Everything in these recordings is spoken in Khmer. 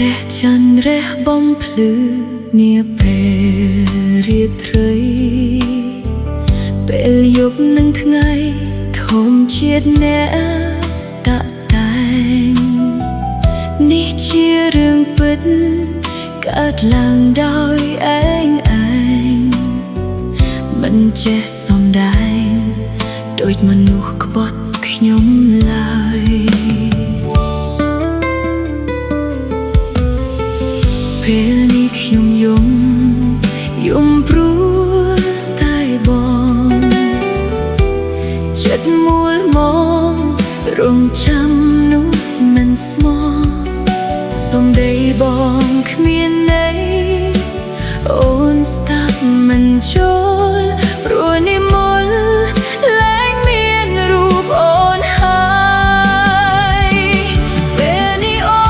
ព្រះច័ន្ទរះបំភ្លឺនាពេលរាត្រីពេលយប់និងថ្ងៃធម្មជាតិអ្នកតាក់តែងនេះជារឿងពិតកើតឡើងដោយឯងមិនចេះសំដែងដូចមនុស្សក្បត់ខ្ញុំឡើយពេលនេះខ្ញុំយំព្រោះតែបងចិត្តមូលមករងចាំនោះមិនស្មោះសំដីបងគ្មានន័យអូនស្ដាប់មិនចូលព្រោះនិមលលែងមានរូបអូនហើយពេលនេះអូ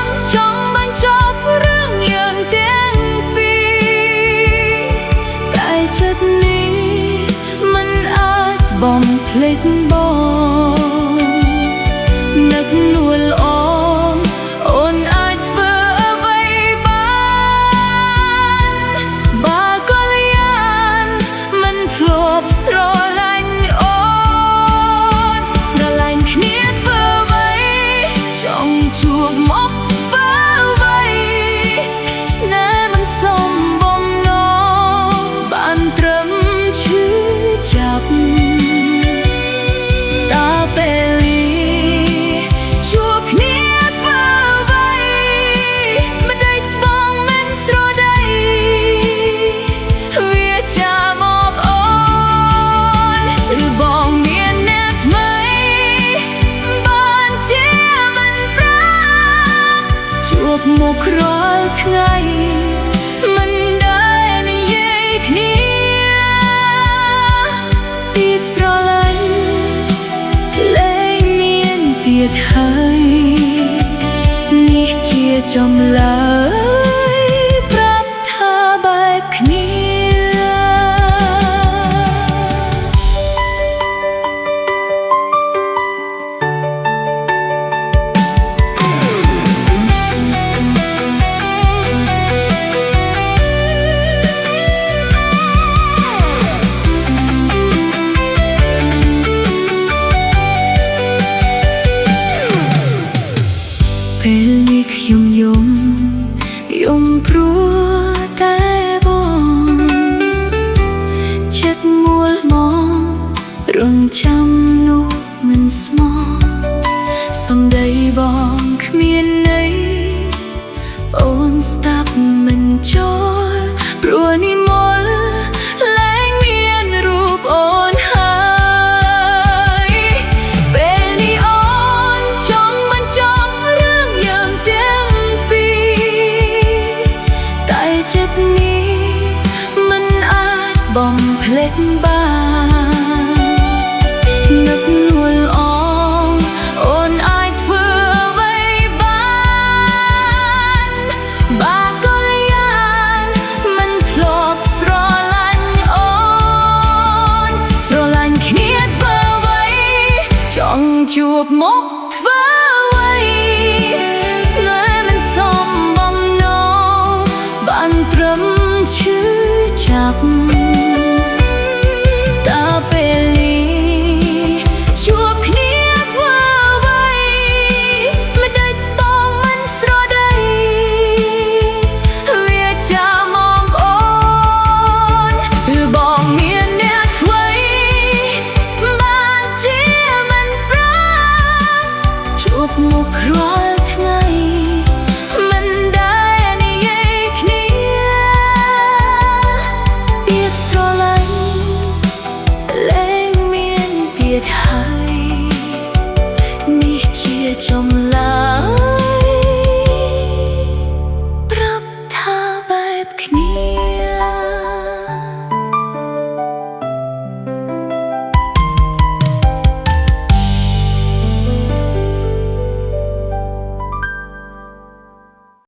នចង់បញ្ចប់រឿងយើងទាំងពីរតែចិត្តនេះមិនអាចបំភ្លេចបងនឹកនួលអូនអាចធ្វើអ្វីបានបើក៏យ៉ាងមិនធ្លាប់ស្រឡាញ់អូនស្រឡាញ់គ្នាធ្វើអ្វីចង់ជួបមកធ្វើអ្វីស្នេហ៍មិនសមបំណងបានត្រឹមឈឺចាប់តើពេលនេះជួបគ្នាធ្វើអ្វីមិនដេចបងមិនស្រដីវាចាមកអូនឬបងមានអ្នកថ្មីបានជាមិនប្រាជួបមករាល់ថ្ងៃមិនដែលនិយាយគ្នាពីស្រឡាញ់លែងមានទៀតហើយនេះជាចម្លើយប្រាប់ថាបែបគ្នាពេលនេះខ្ញុំយំព្រោះតែបងចិត្តមូលមករងចាំនោះមិនស្មោះសំដីបងគ្មានន័យអូនស្ដាប់មិនចូលព្រោះនិមលលែងមានរូបអូនហើយពេលនេះអូនចង់បញ្ចប់រឿងយើងទាំងពីរតែចិត្តនេះមិនអាចបំភ្លេចបាននឹកនួលអូនអាចធ្វើអ្វីបានបើក៏យ៉ាងមិនធ្លាប់ស្រឡាញ់អូនស្រឡាញ់គ្នាធ្វើអ្វីចង់ជួបមកធ្វើអ្វីស្នេហ៍មិនសមបំណងបានត្រឹមឈឺចាប់តើពេលនេះជួបគ្នាធ្វើអ្វីមិនដេចបងមិនស្រដីវាចាមកអូនឬបងមានអ្នកថ្មីបានជាមិនប្រាជួបមករាល់ថ្ងៃមិនដែលនិយាយគ្នាពាក្យស្រឡាញ់លែងមានទៀតហើយនេះជាចម្លើយប្រាប់ថាបែបគ្នា